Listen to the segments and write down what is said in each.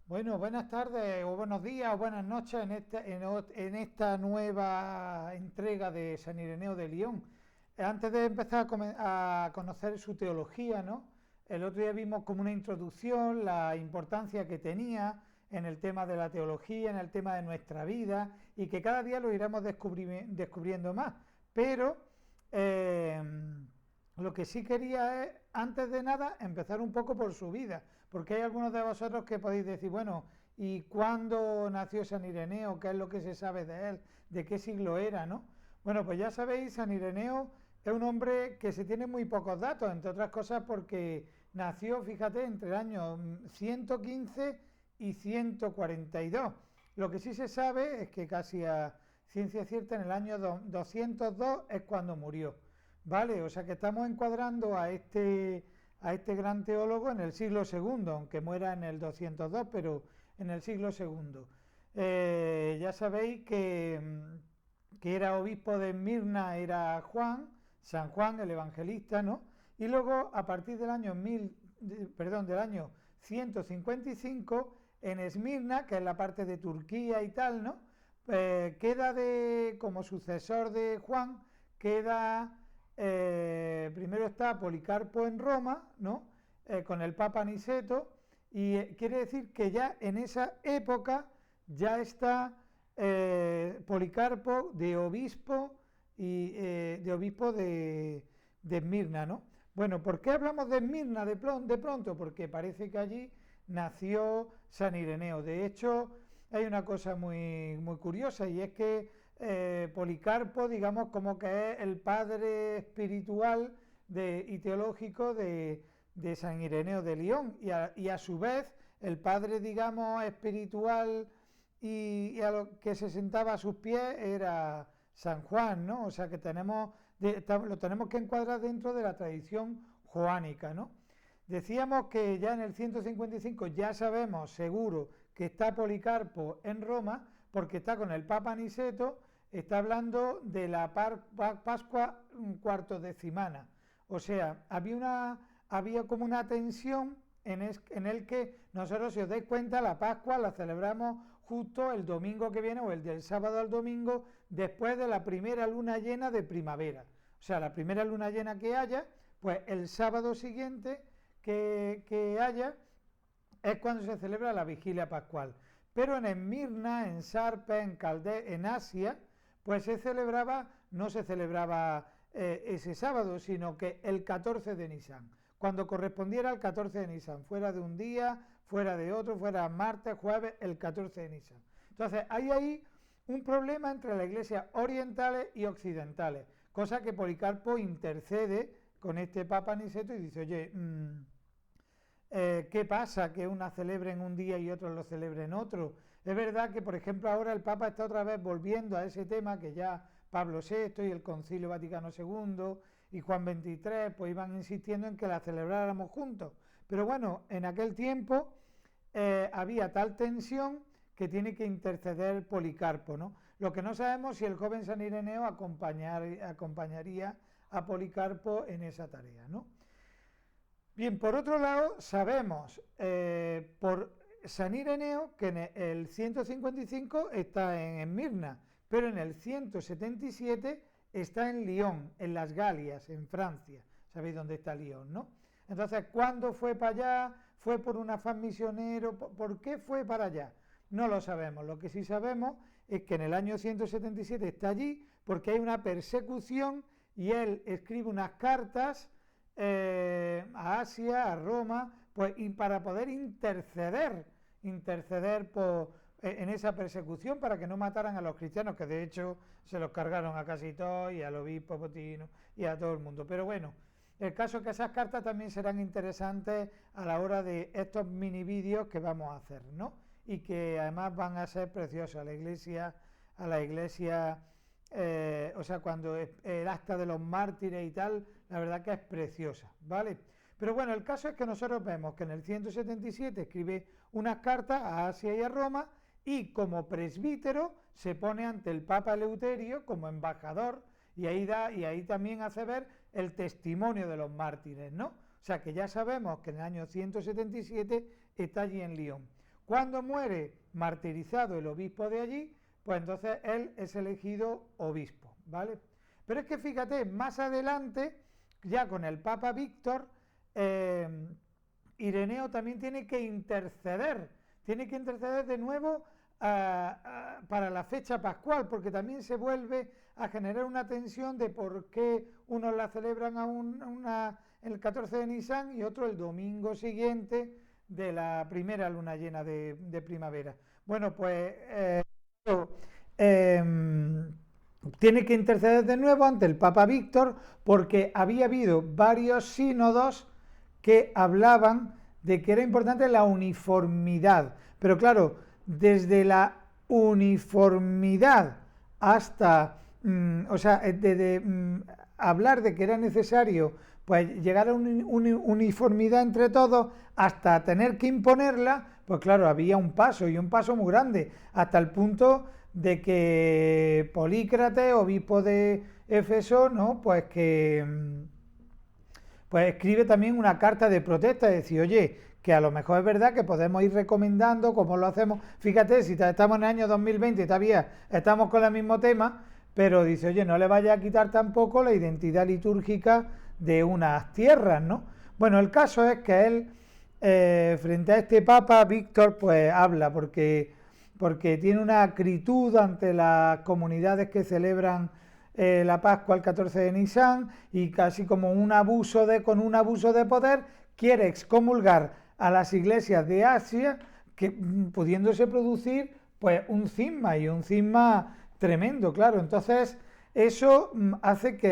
Bueno, buenas tardes o buenos días o buenas noches en esta nueva entrega de San Ireneo de León. Antes de empezar a conocer su teología, ¿no? El otro día vimos como una introducción la importancia que tenía en el tema de la teología, en el tema de nuestra vida y que cada día lo iremos descubriendo más. Pero eh, lo que sí quería es, antes de nada, empezar un poco por su vida, porque hay algunos de vosotros que podéis decir, bueno, ¿y cuándo nació San Ireneo? ¿Qué es lo que se sabe de él? ¿De qué siglo era? ¿No? Bueno, pues ya sabéis, San Ireneo es un hombre que se tiene muy pocos datos, entre otras cosas porque nació, fíjate, entre el año 115 y 142. Lo que sí se sabe es que casi a ciencia cierta en el año 202 es cuando murió. Vale, o sea que estamos encuadrando a este gran teólogo en el siglo segundo, aunque muera en el 202, pero en el siglo segundo. Ya sabéis que era obispo de Esmirna, era Juan, San Juan el Evangelista, ¿no? Y luego, a partir del año del año 155, en Esmirna, que es la parte de Turquía y tal, ¿no? Queda como sucesor de Juan, queda primero está Policarpo en Roma, ¿no? Con el Papa Niceto, y quiere decir que ya en esa época ya está Policarpo de obispo y de Esmirna, ¿no? Bueno, ¿por qué hablamos de Esmirna de pronto? Porque parece que allí nació San Ireneo. De hecho, hay una cosa muy curiosa y es que Policarpo, digamos, como que es el padre espiritual y teológico de San Ireneo de León y a su vez el padre, digamos, espiritual y a lo que se sentaba a sus pies era San Juan, ¿no? O sea que lo tenemos que encuadrar dentro de la tradición joánica, ¿no? Decíamos que ya en el 155 ya sabemos seguro que está Policarpo en Roma porque está con el Papa Niceto, está hablando de la Pascua cuartodecimana. O sea, había como una tensión en el que nosotros, si os dais cuenta, la Pascua la celebramos justo el domingo que viene o el del sábado al domingo después de la primera luna llena de primavera. O sea, la primera luna llena que haya, pues el sábado siguiente que haya es cuando se celebra la vigilia pascual. Pero en Esmirna, en Sarpe, en Asia, pues no se celebraba ese sábado, sino que el 14 de Nisan, cuando correspondiera al 14 de Nisan, fuera de un día, fuera de otro, fuera martes, jueves, el 14 de Nisan. Entonces, hay ahí un problema entre las iglesias orientales y occidentales, cosa que Policarpo intercede con este Papa Niceto y dice, oye, ¿qué pasa que unas celebren un día y otros lo celebren otro? Es verdad que, por ejemplo, ahora el Papa está otra vez volviendo a ese tema que ya Pablo VI y el Concilio Vaticano II y Juan XXIII pues iban insistiendo en que la celebráramos juntos. Pero bueno, en aquel tiempo había tal tensión que tiene que interceder Policarpo, ¿no? Lo que no sabemos es si el joven San Ireneo acompañaría a Policarpo en esa tarea, ¿no? Bien, por otro lado, sabemos por San Ireneo que en el 155 está en Esmirna, pero en el 177 está en Lyon, en las Galias, en Francia. ¿Sabéis dónde está Lyon, no? Entonces, ¿cuándo fue para allá? ¿Fue por un afán misionero? ¿Por qué fue para allá? No lo sabemos. Lo que sí sabemos es que en el año 177 está allí porque hay una persecución y él escribe unas cartas a Asia, a Roma, pues y para poder interceder en esa persecución para que no mataran a los cristianos, que de hecho se los cargaron a casi todos y al obispo Potino y a todo el mundo. Pero bueno, el caso es que esas cartas también serán interesantes a la hora de estos mini vídeos que vamos a hacer, ¿no? Y que además van a ser preciosos a la iglesia o sea, cuando el acta de los mártires y tal, la verdad que es preciosa, ¿vale? Pero bueno, el caso es que nosotros vemos que en el 177 escribe unas cartas a Asia y a Roma y como presbítero se pone ante el Papa Eleuterio como embajador y ahí también hace ver el testimonio de los mártires, ¿no? O sea que ya sabemos que en el año 177 está allí en Lyon. Cuando muere martirizado el obispo de allí, pues entonces él es elegido obispo, ¿vale? Pero es que fíjate, más adelante, ya con el Papa Víctor, eh, Ireneo también tiene que interceder de nuevo para la fecha pascual, porque también se vuelve a generar una tensión de por qué unos la celebran el 14 de Nisan y otro el domingo siguiente de la primera luna llena de primavera. Bueno, pues eh, tiene que interceder de nuevo ante el Papa Víctor porque había habido varios sínodos que hablaban de que era importante la uniformidad. Pero claro, desde la uniformidad hasta, hablar de que era necesario pues llegar a una uniformidad entre todos hasta tener que imponerla, pues claro, había un paso y un paso muy grande, hasta el punto de que Polícrates, obispo de Éfeso, ¿no? Pues escribe también una carta de protesta, de decir, oye, que a lo mejor es verdad que podemos ir recomendando cómo lo hacemos. Fíjate, si estamos en el año 2020 y todavía estamos con el mismo tema, pero dice, oye, no le vaya a quitar tampoco la identidad litúrgica de unas tierras, ¿no? Bueno, el caso es que él, frente a este Papa, Víctor, pues habla, porque tiene una acritud ante las comunidades que celebran la Pascua el 14 de Nisan y casi como con un abuso de poder quiere excomulgar a las iglesias de Asia, que pudiéndose producir pues un cisma tremendo, claro. Entonces eso hace que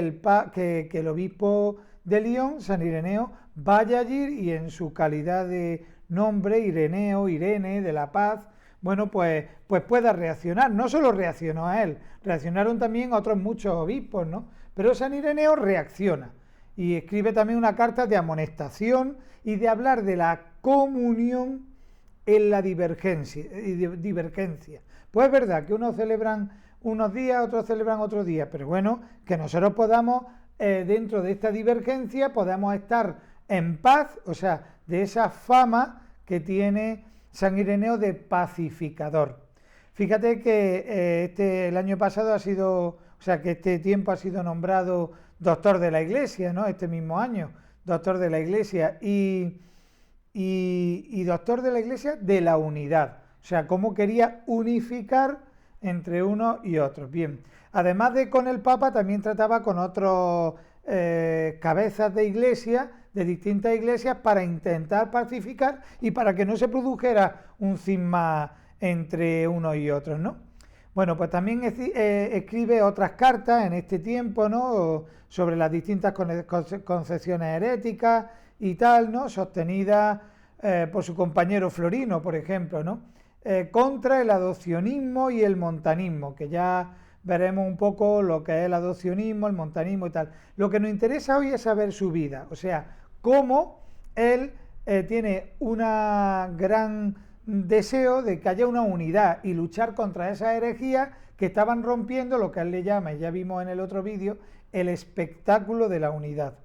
el obispo de Lyon, San Ireneo, vaya allí y en su calidad de nombre, Ireneo, Irene, de la paz, bueno, pues pueda reaccionar. No solo reaccionó a él, reaccionaron también otros muchos obispos, ¿no? Pero San Ireneo reacciona y escribe también una carta de amonestación y de hablar de la comunión en la divergencia. Pues es verdad que unos celebran unos días, otros celebran otros días, pero bueno, que nosotros podamos, dentro de esta divergencia, podamos estar en paz, o sea, de esa fama que tiene San Ireneo de pacificador. Fíjate que el año pasado que este tiempo ha sido nombrado doctor de la Iglesia, ¿no? Este mismo año, doctor de la Iglesia y doctor de la Iglesia de la unidad. O sea, cómo quería unificar entre unos y otros. Bien, además de con el Papa, también trataba con otros cabezas de iglesia, de distintas iglesias, para intentar pacificar y para que no se produjera un cisma entre unos y otros, ¿no? Bueno, pues también escribe otras cartas en este tiempo, ¿no? Sobre las distintas concepciones heréticas y tal, ¿no? Sostenidas por su compañero Florino, por ejemplo, ¿no? Contra el adopcionismo y el montanismo, que ya veremos un poco lo que es el adopcionismo, el montanismo y tal. Lo que nos interesa hoy es saber su vida, o sea, cómo él tiene un gran deseo de que haya una unidad y luchar contra esas herejías que estaban rompiendo lo que él le llama, y ya vimos en el otro vídeo, el espectáculo de la unidad.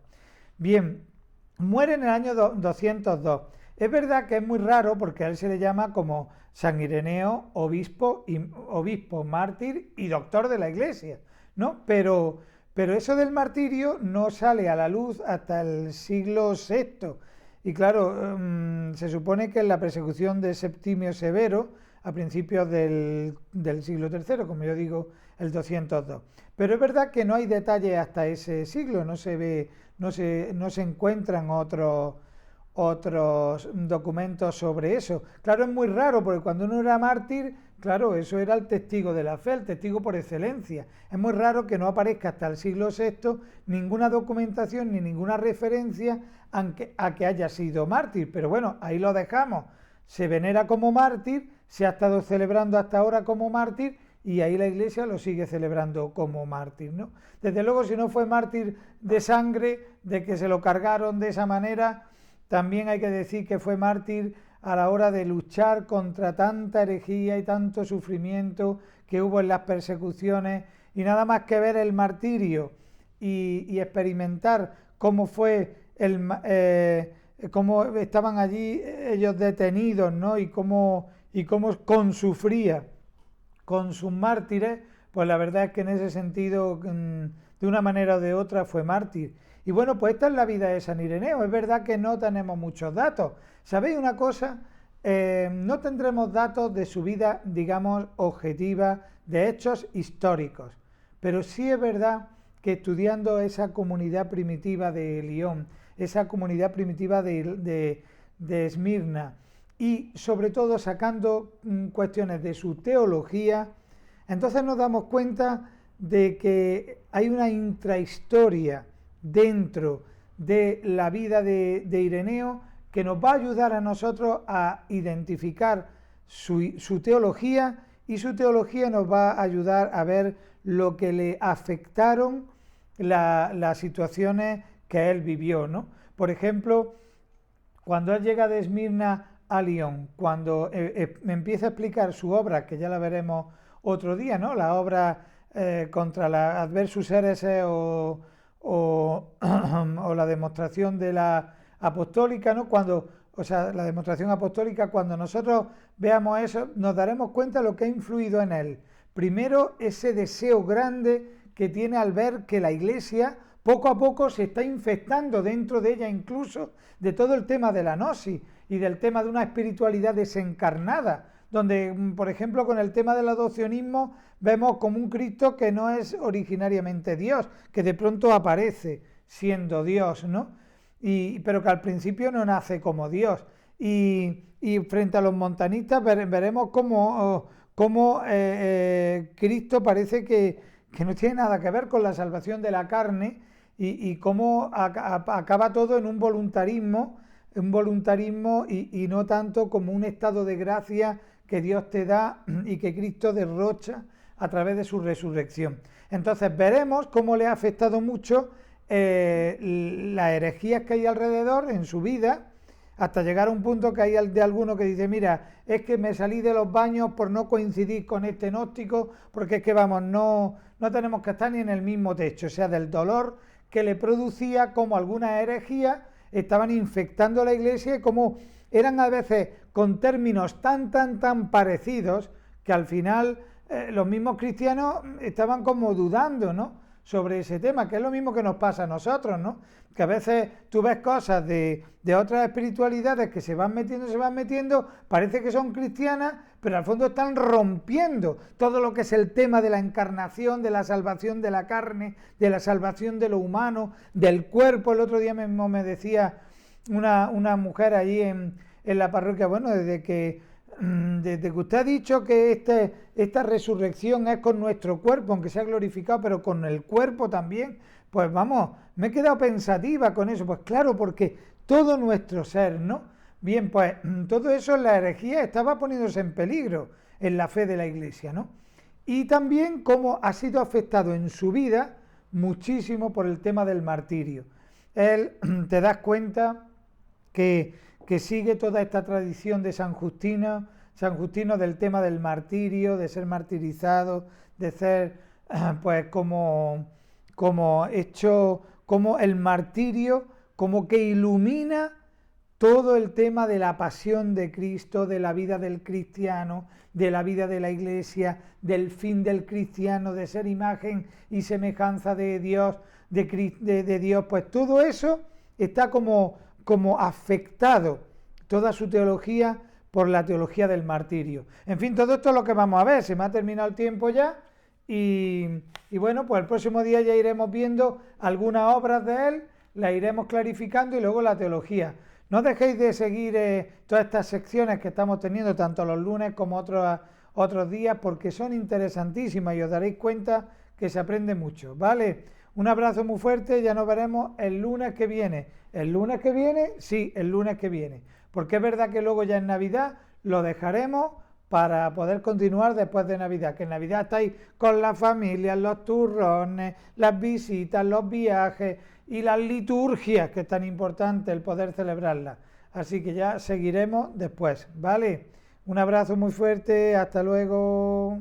Bien, muere en el año 202. Es verdad que es muy raro porque a él se le llama como San Ireneo, obispo, mártir y doctor de la Iglesia, ¿no? Pero eso del martirio no sale a la luz hasta el siglo VI. Y claro, se supone que en la persecución de Septimio Severo, a principios del siglo III, como yo digo, el 202. Pero es verdad que no hay detalles hasta ese siglo, no se encuentran otros documentos sobre eso. Claro, es muy raro, porque cuando uno era mártir, claro, eso era el testigo de la fe, el testigo por excelencia. Es muy raro que no aparezca hasta el siglo VI ninguna documentación ni ninguna referencia a que haya sido mártir. Pero bueno, ahí lo dejamos. Se venera como mártir, se ha estado celebrando hasta ahora como mártir, y ahí la Iglesia lo sigue celebrando como mártir, ¿no? Desde luego, si no fue mártir de sangre, de que se lo cargaron de esa manera, también hay que decir que fue mártir a la hora de luchar contra tanta herejía y tanto sufrimiento que hubo en las persecuciones, y nada más que ver el martirio y experimentar cómo fue cómo estaban allí ellos detenidos, ¿no? Y cómo consufría con sus mártires, pues la verdad es que en ese sentido, de una manera o de otra, fue mártir. Y bueno, pues esta es la vida de San Ireneo. Es verdad que no tenemos muchos datos. ¿Sabéis una cosa? No tendremos datos de su vida, digamos, objetiva, de hechos históricos. Pero sí es verdad que estudiando esa comunidad primitiva de Lyon, esa comunidad primitiva de Esmirna, y sobre todo sacando cuestiones de su teología, entonces nos damos cuenta de que hay una intrahistoria dentro de la vida de Ireneo que nos va a ayudar a nosotros a identificar su teología, y su teología nos va a ayudar a ver lo que le afectaron las situaciones que él vivió, ¿no? Por ejemplo, cuando él llega de Esmirna a Lyon, cuando me empieza a explicar su obra, que ya la veremos otro día, ¿no? La obra contra la Adversus Hereses o la demostración de la apostólica, ¿no? O sea, la demostración apostólica, cuando nosotros veamos eso, nos daremos cuenta de lo que ha influido en él. Primero, ese deseo grande que tiene al ver que la Iglesia poco a poco se está infectando dentro de ella, incluso de todo el tema de la gnosis y del tema de una espiritualidad desencarnada, donde, por ejemplo, con el tema del adopcionismo vemos como un Cristo que no es originariamente Dios, que de pronto aparece siendo Dios, ¿no? Pero que al principio no nace como Dios. Y frente a los montanistas veremos cómo Cristo parece que no tiene nada que ver con la salvación de la carne, y cómo acaba todo en un voluntarismo y no tanto como un estado de gracia que Dios te da y que Cristo derrocha a través de su resurrección. Entonces veremos cómo le ha afectado mucho las herejías que hay alrededor en su vida, hasta llegar a un punto que hay de alguno que dice, mira, es que me salí de los baños por no coincidir con este gnóstico, porque es que vamos, no tenemos que estar ni en el mismo techo, o sea, del dolor que le producía como algunas herejías estaban infectando la Iglesia, y como eran a veces con términos tan parecidos que al final los mismos cristianos estaban como dudando, ¿no?, sobre ese tema, que es lo mismo que nos pasa a nosotros, ¿no? Que a veces tú ves cosas de otras espiritualidades que se van metiendo, parece que son cristianas, pero al fondo están rompiendo todo lo que es el tema de la encarnación, de la salvación de la carne, de la salvación de lo humano, del cuerpo. El otro día mismo me decía una mujer allí en la parroquia, bueno, desde que usted ha dicho que esta resurrección es con nuestro cuerpo, aunque sea glorificado, pero con el cuerpo también, pues vamos, me he quedado pensativa con eso. Pues claro, porque todo nuestro ser, ¿no? Bien, pues todo eso en la herejía estaba poniéndose en peligro en la fe de la Iglesia, ¿no? Y también cómo ha sido afectado en su vida muchísimo por el tema del martirio. Él, te das cuenta que sigue toda esta tradición de San Justino del tema del martirio, de ser martirizado, de ser pues como el martirio como que ilumina todo el tema de la pasión de Cristo, de la vida del cristiano, de la vida de la Iglesia, del fin del cristiano, de ser imagen y semejanza de Dios, de Dios, pues todo eso está como afectado, toda su teología, por la teología del martirio. En fin, todo esto es lo que vamos a ver. Se me ha terminado el tiempo ya, y bueno, pues el próximo día ya iremos viendo algunas obras de él, las iremos clarificando, y luego la teología. No dejéis de seguir todas estas secciones que estamos teniendo, tanto los lunes como otros días, porque son interesantísimas y os daréis cuenta que se aprende mucho, ¿vale? Un abrazo muy fuerte, ya nos veremos el lunes que viene. ¿El lunes que viene? Sí, el lunes que viene. Porque es verdad que luego ya en Navidad lo dejaremos para poder continuar después de Navidad. Que en Navidad estáis con la familia, los turrones, las visitas, los viajes y las liturgias, que es tan importante el poder celebrarlas. Así que ya seguiremos después, ¿vale? Un abrazo muy fuerte, hasta luego.